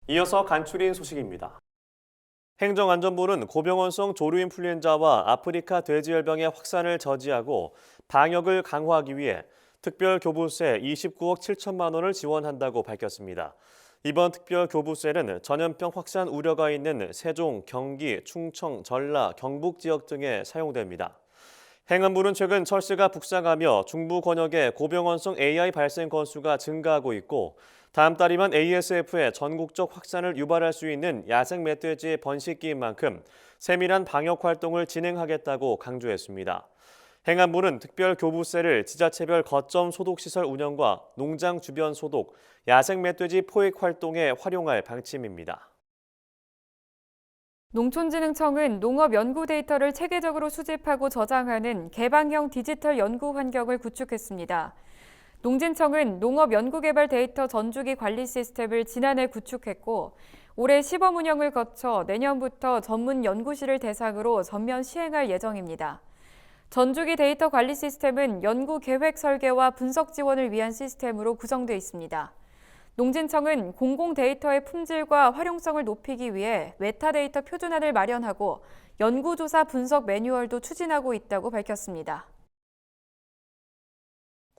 이어서 간추린 소식입니다. 행정안전부는 고병원성 조류인플루엔자와 아프리카 돼지열병의 확산을 저지하고 방역을 강화하기 위해 특별교부세 29억 7천만 원을 지원한다고 밝혔습니다. 이번 특별교부세는 전염병 확산 우려가 있는 세종, 경기, 충청, 전라, 경북 지역 등에 사용됩니다. 행안부는 최근 철새가 북상하며 중부 권역의 고병원성 AI 발생 건수가 증가하고 있고 다음 달이면 ASF의 전국적 확산을 유발할 수 있는 야생 멧돼지의 번식기인 만큼 세밀한 방역 활동을 진행하겠다고 강조했습니다. 행안부는 특별 교부세를 지자체별 거점 소독시설 운영과 농장 주변 소독, 야생 멧돼지 포획 활동에 활용할 방침입니다. 농촌진흥청은 농업 연구 데이터를 체계적으로 수집하고 저장하는 개방형 디지털 연구 환경을 구축했습니다. 농진청은 농업 연구개발 데이터 전주기 관리 시스템을 지난해 구축했고 올해 시범 운영을 거쳐 내년부터 전문 연구실을 대상으로 전면 시행할 예정입니다. 전주기 데이터 관리 시스템은 연구 계획 설계와 분석 지원을 위한 시스템으로 구성되어 있습니다. 농진청은 공공 데이터의 품질과 활용성을 높이기 위해 메타데이터 표준안을 마련하고 연구조사 분석 매뉴얼도 추진하고 있다고 밝혔습니다.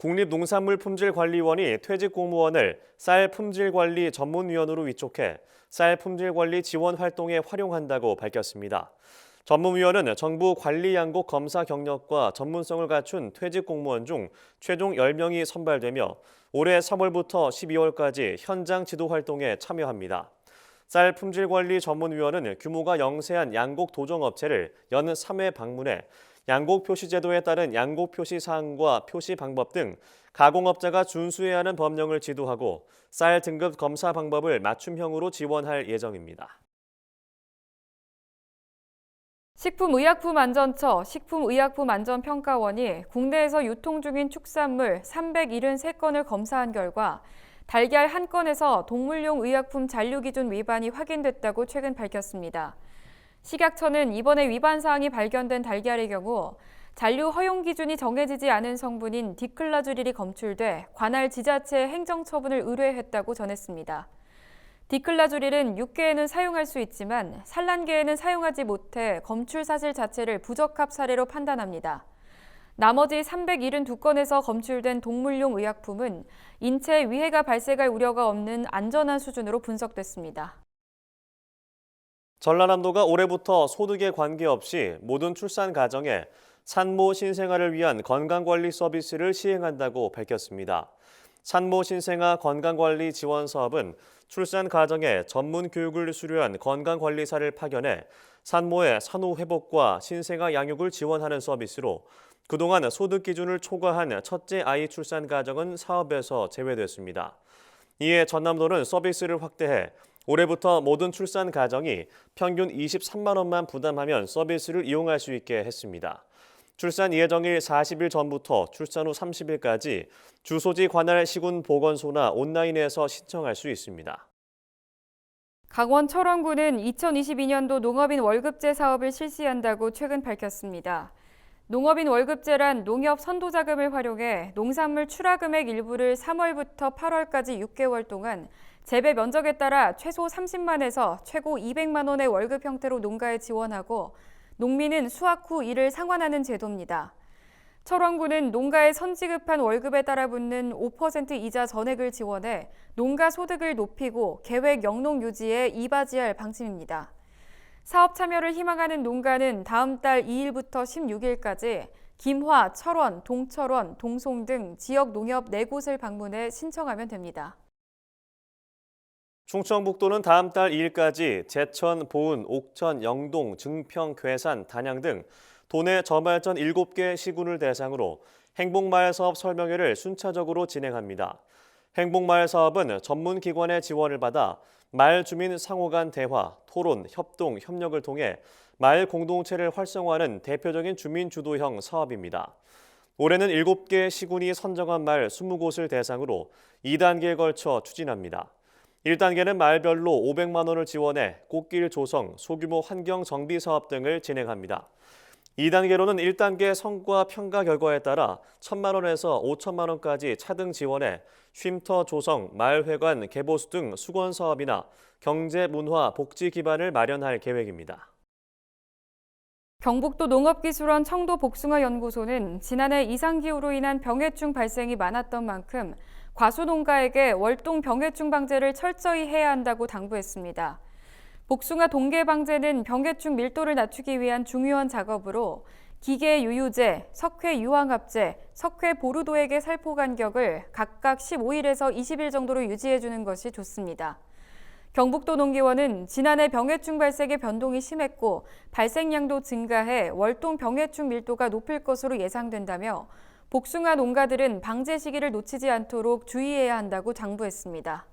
국립농산물품질관리원이 퇴직 공무원을 쌀 품질관리 전문위원으로 위촉해 쌀 품질관리 지원 활동에 활용한다고 밝혔습니다. 전문위원은 정부 관리 양국 검사 경력과 전문성을 갖춘 퇴직 공무원 중 최종 10명이 선발되며 올해 3월부터 12월까지 현장 지도 활동에 참여합니다. 쌀 품질관리 전문위원은 규모가 영세한 양곡 도정업체를 연 3회 방문해 양곡 표시 제도에 따른 양곡 표시 사항과 표시 방법 등 가공업자가 준수해야 하는 법령을 지도하고 쌀 등급 검사 방법을 맞춤형으로 지원할 예정입니다. 식품의약품안전처 식품의약품안전평가원이 국내에서 유통 중인 축산물 373건을 검사한 결과 달걀 1건에서 동물용 의약품 잔류기준 위반이 확인됐다고 최근 밝혔습니다. 식약처는 이번에 위반 사항이 발견된 달걀의 경우 잔류 허용 기준이 정해지지 않은 성분인 디클라주릴이 검출돼 관할 지자체에 행정처분을 의뢰했다고 전했습니다. 디클라주릴은 육계에는 사용할 수 있지만 산란계에는 사용하지 못해 검출 사실 자체를 부적합 사례로 판단합니다. 나머지 372건에서 검출된 동물용 의약품은 인체에 위해가 발생할 우려가 없는 안전한 수준으로 분석됐습니다. 전라남도가 올해부터 소득에 관계없이 모든 출산 가정에 산모 신생아를 위한 건강관리 서비스를 시행한다고 밝혔습니다. 산모 신생아 건강관리 지원 사업은 출산 가정에 전문 교육을 수료한 건강관리사를 파견해 산모의 산후 회복과 신생아 양육을 지원하는 서비스로 그동안 소득 기준을 초과한 첫째 아이 출산 가정은 사업에서 제외됐습니다. 이에 전남도는 서비스를 확대해 올해부터 모든 출산 가정이 평균 23만 원만 부담하면 서비스를 이용할 수 있게 했습니다. 출산 예정일 40일 전부터 출산 후 30일까지 주소지 관할 시군보건소나 온라인에서 신청할 수 있습니다. 강원 철원군은 2022년도 농업인 월급제 사업을 실시한다고 최근 밝혔습니다. 농업인 월급제란 농협 선도자금을 활용해 농산물 출하금액 일부를 3월부터 8월까지 6개월 동안 재배 면적에 따라 최소 30만에서 최고 200만 원의 월급 형태로 농가에 지원하고 농민은 수확 후 이를 상환하는 제도입니다. 철원군은 농가에 선지급한 월급에 따라 붙는 5% 이자 전액을 지원해 농가 소득을 높이고 계획 영농 유지에 이바지할 방침입니다. 사업 참여를 희망하는 농가는 다음 달 2일부터 16일까지 김화, 철원, 동철원, 동송 등 지역 농협 4곳을 방문해 신청하면 됩니다. 충청북도는 다음 달 2일까지 제천, 보은, 옥천, 영동, 증평, 괴산, 단양 등 도내 저발전 7개 시군을 대상으로 행복마을 사업 설명회를 순차적으로 진행합니다. 행복마을 사업은 전문기관의 지원을 받아 마을 주민 상호 간 대화, 토론, 협동, 협력을 통해 마을 공동체를 활성화하는 대표적인 주민 주도형 사업입니다. 올해는 7개 시군이 선정한 마을 20곳을 대상으로 2단계에 걸쳐 추진합니다. 1단계는 마을별로 500만 원을 지원해 꽃길 조성, 소규모 환경 정비 사업 등을 진행합니다. 2단계로는 1단계 성과 평가 결과에 따라 1,000만 원에서 5천만 원까지 차등 지원해 쉼터 조성, 마을회관 개보수 등 수건 사업이나 경제, 문화, 복지 기반을 마련할 계획입니다. 경북도 농업기술원 청도복숭아연구소는 지난해 이상기후로 인한 병해충 발생이 많았던 만큼 과수농가에게 월동 병해충 방제를 철저히 해야 한다고 당부했습니다. 복숭아 동계 방제는 병해충 밀도를 낮추기 위한 중요한 작업으로 기계 유유제, 석회 유황합제, 석회 보루도액의 살포 간격을 각각 15일에서 20일 정도로 유지해주는 것이 좋습니다. 경북도 농기원은 지난해 병해충 발생의 변동이 심했고 발생량도 증가해 월동 병해충 밀도가 높을 것으로 예상된다며 복숭아 농가들은 방제 시기를 놓치지 않도록 주의해야 한다고 당부했습니다.